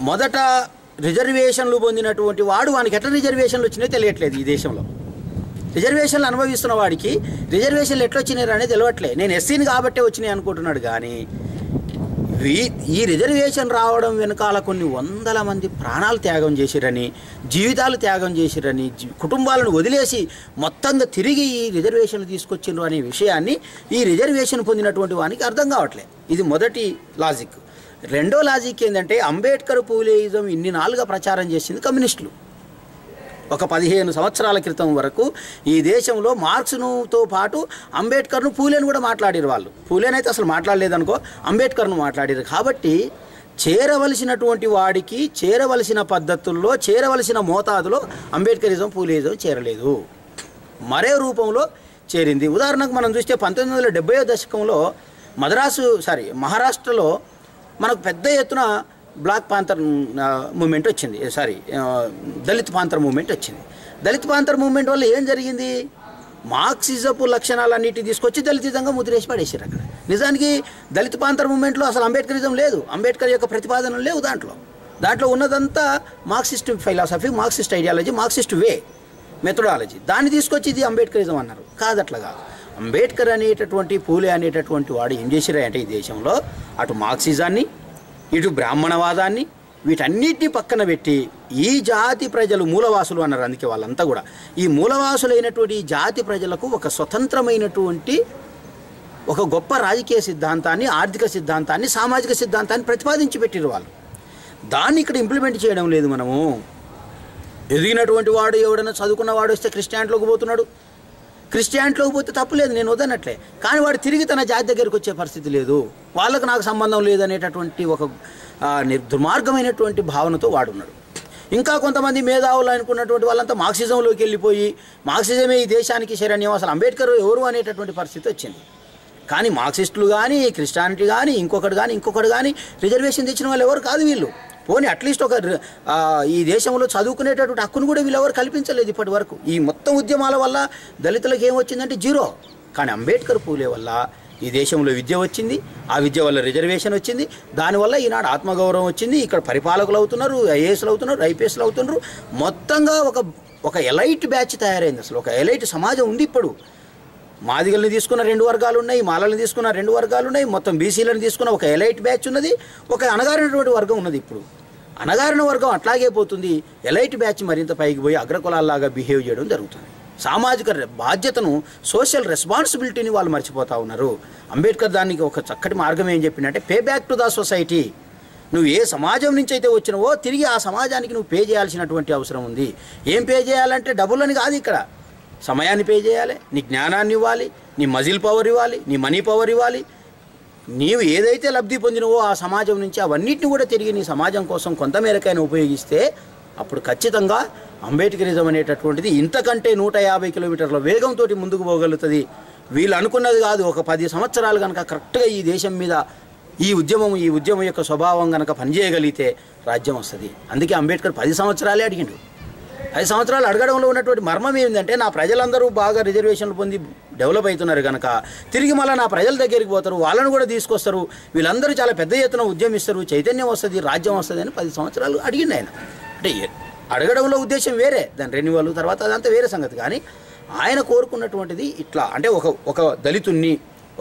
మొదట రిజర్వేషన్లు పొందినటువంటి వాడు వానికి ఎట్లా రిజర్వేషన్లు వచ్చినాయో తెలియట్లేదు. ఈ దేశంలో రిజర్వేషన్లు అనుభవిస్తున్న వాడికి రిజర్వేషన్లు ఎట్లా వచ్చినాయి అనేది తెలియట్లే. నేను ఎస్సీని కాబట్టే వచ్చినాయి అనుకుంటున్నాడు. కానీ ఈ రిజర్వేషన్ రావడం వెనకాల కొన్ని వందల మంది ప్రాణాలు త్యాగం చేసిరని, జీవితాలు త్యాగం చేసిరని, కుటుంబాలను వదిలేసి మొత్తంగా తిరిగి ఈ రిజర్వేషన్లు తీసుకొచ్చిండ్రు అనే విషయాన్ని ఈ రిజర్వేషన్ పొందినటువంటి వానికి అర్థం కావట్లే. ఇది మొదటి లాజిక్. రెండో లాజిక్ ఏంటంటే అంబేద్కర్ పూలేయిజం ఇన్ని నాలుగా ప్రచారం చేసింది కమ్యూనిస్టులు. ఒక 15 సంవత్సరాల క్రితం వరకు ఈ దేశంలో మార్క్స్తో పాటు అంబేద్కర్ను, పూలేను కూడా మాట్లాడారు వాళ్ళు. పూలేనైతే అసలు మాట్లాడలేదనుకో, అంబేద్కర్ను మాట్లాడారు. కాబట్టి చేరవలసినటువంటి వాడికి చేరవలసిన పద్ధతుల్లో, చేరవలసిన మోతాదులో అంబేద్కరిజం, పూలేయిజం చేరలేదు, మరే రూపంలో చేరింది. ఉదాహరణకు మనం చూస్తే 1970వ దశకంలో మహారాష్ట్రలో మనకు పెద్ద ఎత్తున బ్లాక్ పాంథర్ మూమెంట్ వచ్చింది, దళిత్ పాంథర్ మూమెంట్ వచ్చింది. దళిత్ పాంథర్ మూమెంట్ వల్ల ఏం జరిగింది? మార్క్సిజపు లక్షణాలన్నిటి తీసుకొచ్చి దళితిజంగా ముద్రేసి పడేసారు అక్కడ. నిజానికి దళిత్ పాంథర్ మూమెంట్లో అసలు అంబేద్కరిజం లేదు, అంబేద్కర్ యొక్క ప్రతిపాదనలు లేవు. దాంట్లో ఉన్నదంతా Marxist philosophy, Marxist ideology, Marxist way methodology. దాన్ని తీసుకొచ్చి ఇది అంబేద్కరిజం అన్నారు. కాదట్లా కాదు. అంబేద్కర్ అనేటటువంటి, పూలే అనేటటువంటి వాడు ఏం చేసిరంటే ఈ దేశంలో అటు మార్క్సిజాన్ని, ఇటు బ్రాహ్మణవాదాన్ని, వీటన్నిటిని పక్కన పెట్టి ఈ జాతి ప్రజలు మూలవాసులు అన్నారు. అందుకే వాళ్ళంతా కూడా ఈ మూలవాసులైనటువంటి ఈ జాతి ప్రజలకు ఒక స్వతంత్రమైనటువంటి ఒక గొప్ప రాజకీయ సిద్ధాంతాన్ని, ఆర్థిక సిద్ధాంతాన్ని, సామాజిక సిద్ధాంతాన్ని ప్రతిపాదించి పెట్టిరు వాళ్ళు. దాన్ని ఇక్కడ ఇంప్లిమెంట్ చేయడం లేదు. మనము ఎదిగినటువంటి వాడు ఎవడైనా చదువుకున్న వాడు వస్తే క్రిస్టియానిటీలోకి పోతున్నాడు. క్రిస్టియానిటీలోకి పోతే తప్పులేదు, నేను వద్దనట్లే. కానీ వాడు తిరిగి తన జాతి దగ్గరికి వచ్చే పరిస్థితి లేదు. వాళ్ళకు నాకు సంబంధం లేదనేటటువంటి ఒక దుర్మార్గమైనటువంటి భావనతో వాడున్నాడు. ఇంకా కొంతమంది మేధావులు అనుకున్నటువంటి వాళ్ళంతా మార్క్సిజంలోకి వెళ్ళిపోయి మార్క్సిజమే ఈ దేశానికి శరణ్యం, అసలు అంబేద్కర్ ఎవరు అనేటటువంటి పరిస్థితి వచ్చింది. కానీ మార్క్సిస్టులు కానీ, క్రిస్టియానిటీ కానీ, ఇంకొకటి కానీ రిజర్వేషన్ తెచ్చిన వాళ్ళు ఎవరు కాదు వీళ్ళు. పోనీ అట్లీస్ట్ ఈ దేశంలో చదువుకునేటటువంటి హక్కును కూడా వీళ్ళెవరు కల్పించలేదు ఇప్పటి వరకు. ఈ మొత్తం ఉద్యమాల వల్ల దళితులకు ఏమొచ్చిందంటే జీరో. కానీ అంబేద్కర్, పూలే వల్ల ఈ దేశంలో విద్య వచ్చింది, ఆ విద్య వల్ల రిజర్వేషన్ వచ్చింది, దానివల్ల ఈనాడు ఆత్మగౌరవం వచ్చింది. ఇక్కడ పరిపాలకులు అవుతున్నారు, ఐఏఎస్లు అవుతున్నారు, ఐపీఎస్లు అవుతున్నారు. మొత్తంగా ఒక ఎలైట్ బ్యాచ్ తయారైంది. అసలు ఒక ఎలైట్ సమాజం ఉంది. ఇప్పుడు మాదిగల్ని తీసుకున్న 2 వర్గాలు ఉన్నాయి, మాలల్ని తీసుకున్న 2 వర్గాలు ఉన్నాయి, మొత్తం బీసీలను తీసుకున్న ఒక ఎలైట్ బ్యాచ్ ఉన్నది, ఒక అణగారినటువంటి వర్గం ఉన్నది. ఇప్పుడు అణగారిన వర్గం అట్లాగే పోతుంది, ఎలైట్ బ్యాచ్ మరింత పైకి పోయి అగ్రకులాల్లాగా బిహేవ్ చేయడం జరుగుతుంది. సామాజిక బాధ్యతను, సోషల్ రెస్పాన్సిబిలిటీని వాళ్ళు మర్చిపోతూ ఉన్నారు. అంబేద్కర్ దానికి ఒక చక్కటి మార్గం ఏం చెప్పిందంటే pay back to the society. నువ్వు ఏ సమాజం నుంచి అయితే వచ్చినావో తిరిగి ఆ సమాజానికి నువ్వు పే చేయాల్సినటువంటి అవసరం ఉంది. ఏం పే చేయాలంటే డబ్బులని కాదు, ఇక్కడ సమయాన్ని పే చేయాలి, నీ జ్ఞానాన్ని ఇవ్వాలి, నీ మజిల్ పవర్ ఇవ్వాలి, నీ మనీ పవర్ ఇవ్వాలి. నీవు ఏదైతే లబ్ధి పొందినవో ఆ సమాజం నుంచి అవన్నిటిని కూడా తిరిగి నీ సమాజం కోసం కొంతమేరకైనా ఉపయోగిస్తే అప్పుడు ఖచ్చితంగా అంబేద్కరిజం అనేటటువంటిది ఇంతకంటే 150 కిలోమీటర్ల వేగంతో ముందుకు పోగలుగుతుంది. వీళ్ళు అనుకున్నది కాదు. ఒక 10 సంవత్సరాలు కనుక కరెక్ట్గా ఈ దేశం మీద ఈ ఉద్యమం యొక్క స్వభావం కనుక పనిచేయగలిగితే రాజ్యం వస్తుంది. అందుకే అంబేద్కర్ 10 సంవత్సరాలే అడిగిండు. 10 సంవత్సరాలు అడగడంలో ఉన్నటువంటి మర్మం ఏంటంటే నా ప్రజలందరూ బాగా రిజర్వేషన్లు పొంది డెవలప్ అవుతున్నారు కనుక తిరిగి మళ్ళీ నా ప్రజల దగ్గరికి పోతారు, వాళ్ళను కూడా తీసుకొస్తారు, వీళ్ళందరూ చాలా పెద్ద ఎత్తున ఉద్యమిస్తారు, చైతన్యం వస్తుంది, రాజ్యం వస్తుంది అని 10 సంవత్సరాలు అడిగిండు ఆయన. అంటే అడగడంలో ఉద్దేశం వేరే, దాని రెన్యువల్ తర్వాత అదంతా వేరే సంగతి. కానీ ఆయన కోరుకున్నటువంటిది ఇట్లా అంటే ఒక దళితుణ్ణి,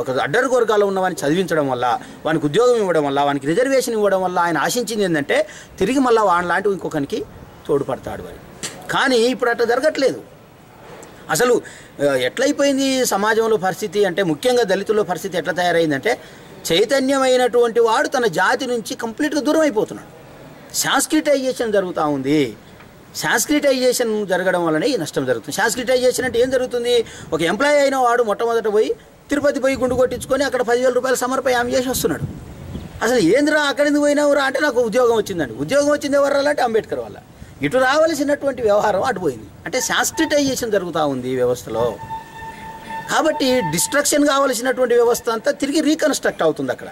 ఒక అడ్డర్ వర్గాల్లో ఉన్నవాడిని చదివించడం వల్ల, వానికి ఉద్యోగం ఇవ్వడం వల్ల, వానికి రిజర్వేషన్ ఇవ్వడం వల్ల ఆయన ఆశించింది ఏంటంటే తిరిగి మళ్ళీ వాని లాంటి ఇంకొకరికి తోడ్పడతాడు అని. కానీ ఇప్పుడు అట్లా జరగట్లేదు. అసలు ఎట్లయిపోయింది సమాజంలో పరిస్థితి అంటే, ముఖ్యంగా దళితుల్లో పరిస్థితి ఎట్లా తయారైందంటే చైతన్యమైనటువంటి వాడు తన జాతి నుంచి కంప్లీట్గా దూరం అయిపోతున్నాడు. సాంస్క్రిటైజేషన్ జరుగుతూ ఉంది. సాంస్క్రిటైజేషన్ జరగడం వల్లనే ఈ నష్టం జరుగుతుంది. సాంస్క్రిటైజేషన్ అంటే ఏం జరుగుతుంది? ఒక ఎంప్లాయీ అయిన వాడు మొట్టమొదట పోయి తిరుపతి పోయి గుండు కొట్టించుకొని అక్కడ 10,000 రూపాయలు సమర్పయామి చేసి వస్తున్నాడు. అసలు ఏందిరా అక్కడ ఎందుకు పోయినావురా అంటే నాకు ఉద్యోగం వచ్చిందండి. ఉద్యోగం వచ్చింది ఎవరు అంటే అంబేద్కర్ వల్ల. ఇటు రావాల్సినటువంటి వ్యవహారం అటుపోయింది. అంటే సాంస్క్రిటైజేషన్ జరుగుతూ ఉంది ఈ వ్యవస్థలో. కాబట్టి డిస్ట్రక్షన్ కావాల్సినటువంటి వ్యవస్థ అంతా తిరిగి రీకన్స్ట్రక్ట్ అవుతుంది అక్కడ.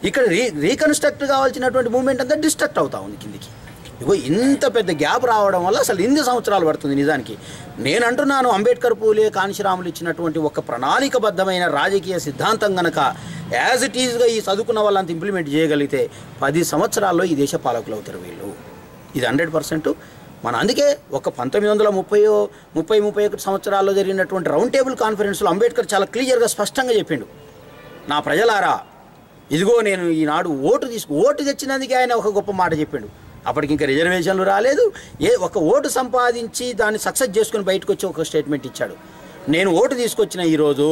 ఇక్కడ రీకన్స్ట్రక్ట్ కావాల్సినటువంటి మూమెంట్ అంతా డిస్ట్రక్ట్ అవుతూ ఉంది కిందికి. ఇగో ఇంత పెద్ద గ్యాప్ రావడం వల్ల అసలు 8 సంవత్సరాలు పడుతుంది. నిజానికి నేను అంటున్నాను, అంబేద్కర్, పూలే, కాంశీరాములు ఇచ్చినటువంటి ఒక ప్రణాళికబద్ధమైన రాజకీయ సిద్ధాంతం కనుక యాజ్ ఇట్ ఈజ్గా ఈ చదువుకున్న వాళ్ళంతా ఇంప్లిమెంట్ చేయగలిగితే 10 సంవత్సరాల్లో ఈ దేశ పాలకులు అవుతారు వీళ్ళు. ఇది 100%. మన అందుకే ఒక 1931 సంవత్సరాల్లో జరిగినటువంటి రౌండ్ టేబుల్ కాన్ఫరెన్స్లో అంబేద్కర్ చాలా క్లియర్గా స్పష్టంగా చెప్పిండు, నా ప్రజలారా ఇదిగో నేను ఈనాడు ఓటు తెచ్చినందుకే ఆయన ఒక గొప్ప మాట చెప్పిండు. అప్పటికి ఇంకా రిజర్వేషన్లు రాలేదు, ఒక ఓటు సంపాదించి దాన్ని సక్సెస్ చేసుకుని బయటకు వచ్చి ఒక స్టేట్మెంట్ ఇచ్చాడు, నేను ఓటు తీసుకొచ్చిన ఈరోజు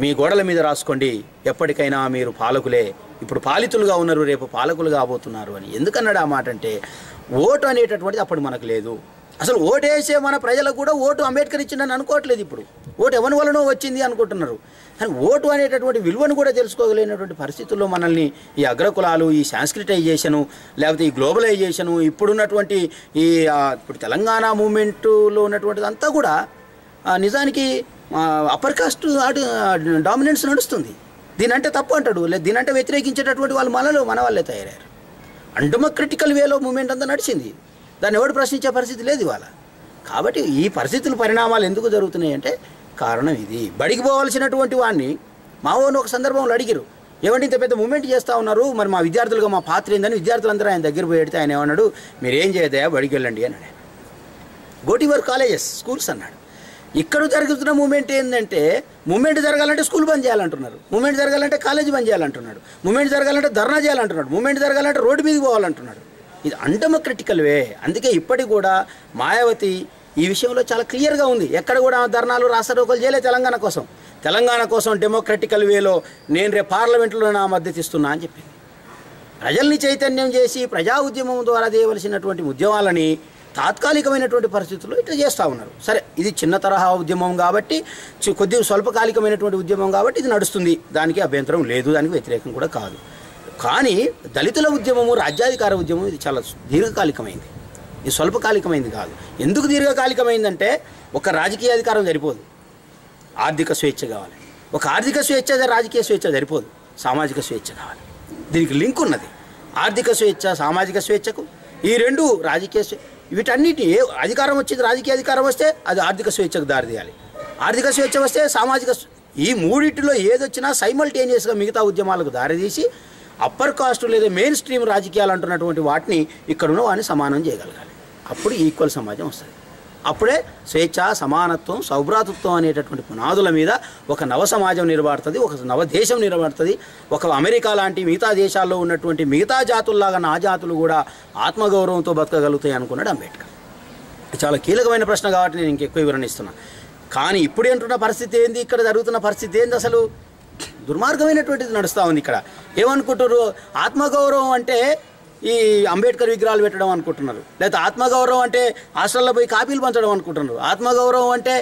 మీ గోడల మీద రాసుకోండి, ఎప్పటికైనా మీరు పాలకులే, ఇప్పుడు పాలితులుగా ఉన్నారు, రేపు పాలకులు కాబోతున్నారు అని. ఎందుకన్నాడు ఆ మాట అంటే, ఓటు అనేటటువంటిది అప్పుడు మనకు లేదు. అసలు ఓటు వేసే మన ప్రజలకు కూడా ఓటు అంబేద్కర్ ఇచ్చిందని అనుకోవట్లేదు. ఇప్పుడు ఓటు ఎవరి వలనో వచ్చింది అనుకుంటున్నారు. కానీ ఓటు అనేటటువంటి విలువను కూడా తెలుసుకోగలిగినటువంటి పరిస్థితుల్లో మనల్ని ఈ అగ్రకులాలు, ఈ సాంస్క్రిటైజేషను, లేకపోతే ఈ గ్లోబలైజేషను, ఇప్పుడున్నటువంటి ఇప్పుడు తెలంగాణ మూమెంట్లో ఉన్నటువంటిది అంతా కూడా నిజానికి అప్పర్ కాస్ట్ డామినెన్స్ నడుస్తుంది. దీనంటే తప్పు అంటాడు, లేదు దీనంటే వ్యతిరేకించేటటువంటి వాళ్ళు మన వాళ్ళే తయారయ్యారు. అన్డెమోక్రటికల్ వేలో మూమెంట్ అంతా నడిచింది, దాన్ని ఎవడు ప్రశ్నించే పరిస్థితి లేదు ఇవాళ. కాబట్టి ఈ పరిస్థితుల పరిణామాలు ఎందుకు జరుగుతున్నాయి అంటే కారణం ఇది. బడికి పోవాల్సినటువంటి వాడిని మా ఊరిని ఒక సందర్భంలో అడిగారు, ఏమంటే ఇంత పెద్ద మూమెంట్ చేస్తూ ఉన్నారు, మరి మా విద్యార్థులుగా మా పాత్ర ఏందని విద్యార్థులందరూ ఆయన దగ్గర పోయి పెడితే ఆయన ఏమన్నాడు, మీరు ఏం చేయదయా బడికి వెళ్ళండి అన్నాడు. Go to your colleges, schools అన్నాడు. ఇక్కడ జరుగుతున్న మూమెంట్ ఏంటంటే, మూమెంట్ జరగాలంటే స్కూల్ బంద్ చేయాలంటున్నారు, మూమెంట్ జరగాలంటే కాలేజీ బంద్ చేయాలంటున్నాడు, మూమెంట్ జరగాలంటే ధర్నా చేయాలంటున్నాడు, మూమెంట్ జరగాలంటే రోడ్డు మీదకి పోవాలంటున్నాడు. ఇది అన్డెమోక్రటికల్ వే. అందుకే ఇప్పటికి కూడా మాయావతి ఈ విషయంలో చాలా క్లియర్గా ఉంది. ఎక్కడ కూడా ధర్నాలు రాస్తారోకలు చేయలే తెలంగాణ కోసం డెమోక్రటికల్ వేలో నేను రేపు పార్లమెంట్లో నా మద్దతు ఇస్తున్నా అని చెప్పింది. ప్రజల్ని చైతన్యం చేసి ప్రజా ఉద్యమం ద్వారా చేయవలసినటువంటి ఉద్యమాలని తాత్కాలికమైనటువంటి పరిస్థితుల్లో ఇట్లా చేస్తూ ఉన్నారు. సరే, ఇది చిన్న తరహా ఉద్యమం కాబట్టి, కొద్దిగా స్వల్పకాలికమైనటువంటి ఉద్యమం కాబట్టి ఇది నడుస్తుంది, దానికి అభ్యంతరం లేదు, దానికి వ్యతిరేకం కూడా కాదు. కానీ దళితుల ఉద్యమము, రాజ్యాధికార ఉద్యమం ఇది చాలా దీర్ఘకాలికమైంది, ఇది స్వల్పకాలికమైంది కాదు. ఎందుకు దీర్ఘకాలికమైందంటే, ఒక రాజకీయ అధికారం సరిపోదు, ఆర్థిక స్వేచ్ఛ కావాలి. ఒక ఆర్థిక స్వేచ్ఛ, రాజకీయ స్వేచ్ఛ సరిపోదు, సామాజిక స్వేచ్ఛ కావాలి. దీనికి లింక్ ఉన్నది. ఆర్థిక స్వేచ్ఛ సామాజిక స్వేచ్ఛకు, ఈ రెండు రాజకీయ వీటన్నిటి అధికారం వచ్చింది, రాజకీయ అధికారం వస్తే అది ఆర్థిక స్వేచ్ఛకు దారితీయాలి, ఆర్థిక స్వేచ్ఛ వస్తే సామాజిక, ఈ మూడింటిలో ఏదొచ్చినా సైమల్టేనియస్గా మిగతా ఉద్యమాలకు దారితీసి అప్పర్ కాస్ట్ లేదా మెయిన్ స్ట్రీమ్ రాజకీయాలు అంటున్నటువంటి వాటిని ఇక్కడున్న వాడిని సమానం చేయగలగాలి. అప్పుడు ఈక్వల్ సమాజం వస్తుంది. అప్పుడే స్వేచ్ఛ, సమానత్వం, సౌభ్రాతృత్వం అనేటటువంటి పునాదుల మీద ఒక నవ సమాజం నిలబడుతుంది, ఒక నవ దేశం నిలబడుతుంది. ఒక అమెరికా లాంటి మిగతా దేశాల్లో ఉన్నటువంటి మిగతా జాతుల్లాగా నా జాతులు కూడా ఆత్మగౌరవంతో బతకగలుగుతాయి అనుకున్నాడు అంబేద్కర్. చాలా కీలకమైన ప్రశ్న కాబట్టి నేను ఇంకెక్కువ వివరణిస్తున్నాను. కానీ ఇప్పుడు ఏంటున్న పరిస్థితి ఏంది, ఇక్కడ జరుగుతున్న పరిస్థితి ఏంది, అసలు దుర్మార్గమైనటువంటిది నడుస్తూ ఉంది. ఇక్కడ ఏమనుకుంటారు, ఆత్మగౌరవం అంటే ఈ అంబేద్కర్ విగ్రహాలు పెట్టడం అనుకుంటున్నారు, లేకపోతే ఆత్మగౌరవం అంటే హాస్టల్లో పోయి కాపీలు పంచడం అనుకుంటున్నారు, ఆత్మగౌరవం అంటే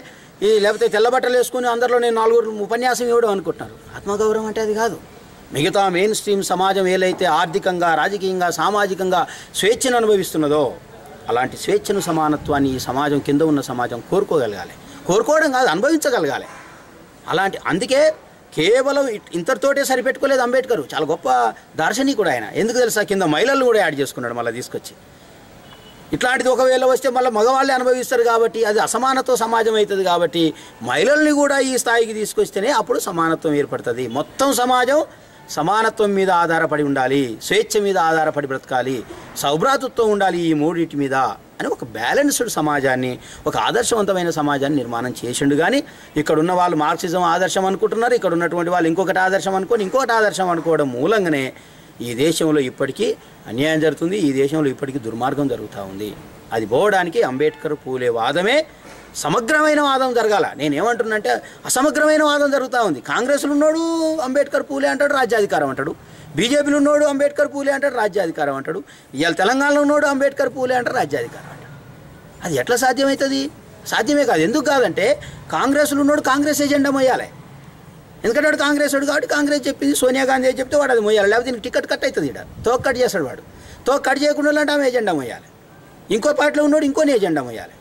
లేకపోతే తెల్ల బట్టలు వేసుకుని అందరిలో నేను 4 ఉపన్యాసం ఇవ్వడం అనుకుంటున్నారు. ఆత్మగౌరవం అంటే అది కాదు. మిగతా మెయిన్ స్ట్రీమ్ సమాజం ఏదైతే ఆర్థికంగా, రాజకీయంగా, సామాజికంగా స్వేచ్ఛను అనుభవిస్తున్నదో అలాంటి స్వేచ్ఛను, సమానత్వాన్ని ఈ సమాజం, కింద ఉన్న సమాజం కోరుకోగలగాలి. కోరుకోవడం కాదు, అనుభవించగలగాలి. అందుకే కేవలం ఇంతటితోటే సరిపెట్టుకోలేదు అంబేద్కర్, చాలా గొప్ప దార్శనికుడు ఆయన. ఎందుకు తెలుసా, కింద మహిళలను కూడా యాడ్ చేసుకున్నాడు మళ్ళీ తీసుకొచ్చి. ఇట్లాంటిది ఒకవేళ వస్తే మళ్ళీ మగవాళ్ళే అనుభవిస్తారు కాబట్టి అది అసమానత్వ సమాజం అవుతుంది. కాబట్టి మహిళల్ని కూడా ఈ స్థాయికి తీసుకొస్తేనే అప్పుడు సమానత్వం ఏర్పడుతుంది. మొత్తం సమాజం సమానత్వం మీద ఆధారపడి ఉండాలి, స్వేచ్ఛ మీద ఆధారపడి బ్రతకాలి, సౌభ్రాతృత్వం ఉండాలి, ఈ మూడింటి మీద అని ఒక బ్యాలెన్స్డ్ సమాజాన్ని, ఒక ఆదర్శవంతమైన సమాజాన్ని నిర్మాణం చేసిండు. కానీ ఇక్కడ ఉన్న వాళ్ళు మార్క్సిజం ఆదర్శం అనుకుంటున్నారు, ఇక్కడ ఉన్నటువంటి వాళ్ళు ఇంకొకటి ఆదర్శం అనుకొని ఇంకొకటి ఆదర్శం అనుకోవడం మూలంగానే ఈ దేశంలో ఇప్పటికీ అన్యాయం జరుగుతుంది, ఈ దేశంలో ఇప్పటికీ దుర్మార్గం జరుగుతూ ఉంది. అది పోవడానికి అంబేద్కర్, పూలే వాదమే సమగ్రమైన వాదం జరగాల. నేనేమంటున్నంటే అసమగ్రమైన వాదం జరుగుతూ ఉంది. కాంగ్రెస్లో ఉన్నోడు అంబేద్కర్, పూలే అంటాడు, రాజ్యాధికారం అంటాడు. బీజేపీలో ఉన్నోడు అంబేద్కర్, పూలే అంటాడు, రాజ్యాధికారం అంటాడు. ఇవాళ తెలంగాణలో ఉన్నోడు అంబేద్కర్, పూలే అంటాడు, రాజ్యాధికారం అంటాడు. అది ఎట్లా సాధ్యమవుతుంది? సాధ్యమే కాదు. ఎందుకు కాదంటే కాంగ్రెస్లో ఉన్నోడు కాంగ్రెస్ ఎజెండా మొయ్యాలి. ఎందుకంటే వాడు కాంగ్రెస్ వాడు కాబట్టి కాంగ్రెస్ చెప్పింది, సోనియా గాంధీ చెప్తే వాడు అది మొయ్యాలి. లేకపోతే దీనికి టికెట్ కట్ అవుతుంది. ఇక్కడ తోక కట్ చేస్తాడు వాడు. తోక కట్ చేయకుండా అంటే ఆమె ఎజెండా మొయ్యాలి. ఇంకో పార్టీలో ఉన్నోడు ఇంకోని ఎజెండా మొయ్యాలి.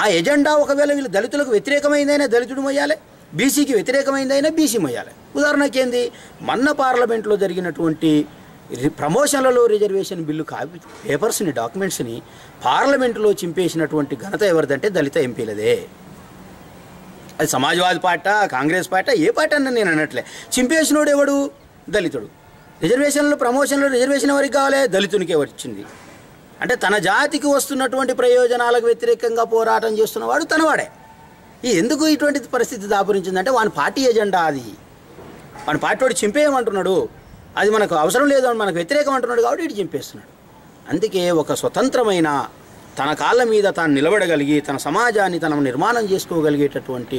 ఆ ఎజెండా ఒకవేళ వీళ్ళు దళితులకు వ్యతిరేకమైందైనా దళితుడు మొయ్యాలి, బీసీకి వ్యతిరేకమైందైనా బీసీ మొయ్యాలి. ఉదాహరణకి మొన్న పార్లమెంట్లో జరిగినటువంటి ప్రమోషన్లలో రిజర్వేషన్ బిల్లు పేపర్స్ని, డాక్యుమెంట్స్ని పార్లమెంటులో చింపేసినటువంటి ఘనత ఎవరిదంటే దళిత ఎంపీలదే. అది సమాజ్వాదీ పార్టీ, కాంగ్రెస్ పార్టీ, ఏ పార్టీ అన్న నేను అనట్లే. చింపేసినోడు ఎవడు? దళితుడు. రిజర్వేషన్లు, ప్రమోషన్లో రిజర్వేషన్ ఎవరికి కావాలి? దళితునికి ఎవరిచ్చింది? అంటే తన జాతికి వస్తున్నటువంటి ప్రయోజనాలకు వ్యతిరేకంగా పోరాటం చేస్తున్నవాడు తనవాడే. ఎందుకు ఇటువంటి పరిస్థితి దాపురించిందంటే వాని పార్టీ ఎజెండా అది. వాని పార్టీ వాడు చింపేయమంటున్నాడు, అది మనకు అవసరం లేదు అని మనకు వ్యతిరేకం అంటున్నాడు కాబట్టి ఇటు చింపేస్తున్నాడు. అందుకే ఒక స్వతంత్రమైన తన కాళ్ళ మీద తాను నిలబడగలిగి తన సమాజాన్ని తను నిర్మాణం చేసుకోగలిగేటటువంటి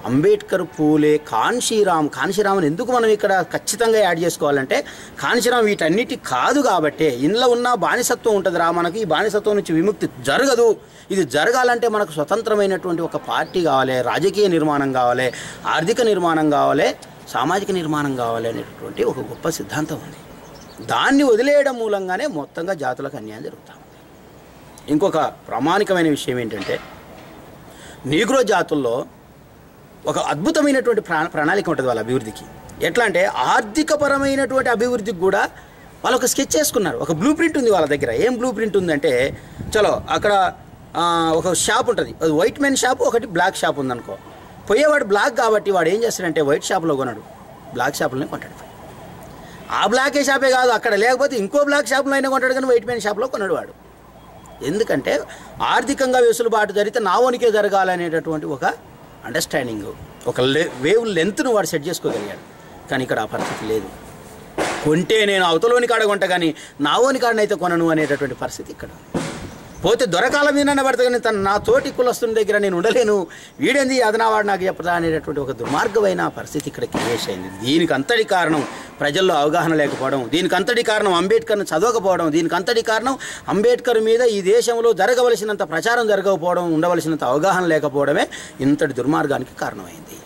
అంబేద్కర్, పూలే, కాన్షీరామ్ని ఎందుకు మనం ఇక్కడ ఖచ్చితంగా యాడ్ చేసుకోవాలంటే కాన్షీరామ్ వీటన్నిటి కాదు కాబట్టే. ఇందులో ఉన్న బానిసత్వం ఉంటుంది మనకి, ఈ బానిసత్వం నుంచి విముక్తి జరగదు. ఇది జరగాలంటే మనకు స్వతంత్రమైనటువంటి ఒక పార్టీ కావాలి, రాజకీయ నిర్మాణం కావాలి, ఆర్థిక నిర్మాణం కావాలి, సామాజిక నిర్మాణం కావాలి అనేటటువంటి ఒక గొప్ప సిద్ధాంతం ఉంది. దాన్ని వదిలేయడం మూలంగానే మొత్తంగా జాతులకు అన్యాయం జరుగుతుంది. ఇంకొక ప్రామాణికమైన విషయం ఏంటంటే నీగ్రో జాతుల్లో ఒక అద్భుతమైనటువంటి ప్రణాళిక ఉంటుంది వాళ్ళ అభివృద్ధికి. ఎట్లా అంటే ఆర్థికపరమైనటువంటి అభివృద్ధికి కూడా వాళ్ళు ఒక స్కెచ్ చేసుకున్నారు, ఒక బ్లూ ప్రింట్ ఉంది వాళ్ళ దగ్గర. ఏం బ్లూ ప్రింట్ ఉందంటే, చలో అక్కడ ఒక షాప్ ఉంటుంది, అది వైట్ మెన్ షాప్, ఒకటి బ్లాక్ షాప్ ఉందనుకో. పోయేవాడు బ్లాక్ కాబట్టి వాడు ఏం చేస్తాడంటే వైట్ షాప్లో కొనడు, బ్లాక్ షాప్లోనే కొంటాడు. ఆ బ్లాకే షాపే కాదు, అక్కడ లేకపోతే ఇంకో బ్లాక్ షాప్లో అయినా కొంటాడు, కానీ వైట్ మెన్ షాప్లో కొనడు వాడు. ఎందుకంటే ఆర్థికంగా వెసులుబాటు జరిగితే నావోనికే జరగాలనేటటువంటి ఒక అండర్స్టాండింగ్, ఒక వేవ్ లెంత్ను వాడు సెట్ చేసుకోగలిగాడు. కానీ ఇక్కడ ఆ పరిస్థితి లేదు. కొంటే నేను అవతలోని కాడ కొంట కానీ నావోని కాడనైతే కొనను అనేటటువంటి పరిస్థితి ఇక్కడ. పోతే దొరకాల మీద పడతా కానీ నా తోటి కులస్తుని దగ్గర నేను ఉండలేను, వీడేంది అదనావాడు నాకు చెప్పదా అనేటటువంటి ఒక దుర్మార్గమైన పరిస్థితి ఇక్కడ క్రియేట్ అయింది. దీనికి అంతటి కారణం ప్రజల్లో అవగాహన లేకపోవడం, దీనికి అంతటి కారణం అంబేద్కర్ను చదవకపోవడం, దీనికి అంతటి కారణం అంబేద్కర్ మీద ఈ దేశంలో జరగవలసినంత ప్రచారం జరగకపోవడం, ఉండవలసినంత అవగాహన లేకపోవడమే ఇంతటి దుర్మార్గానికి కారణమైంది.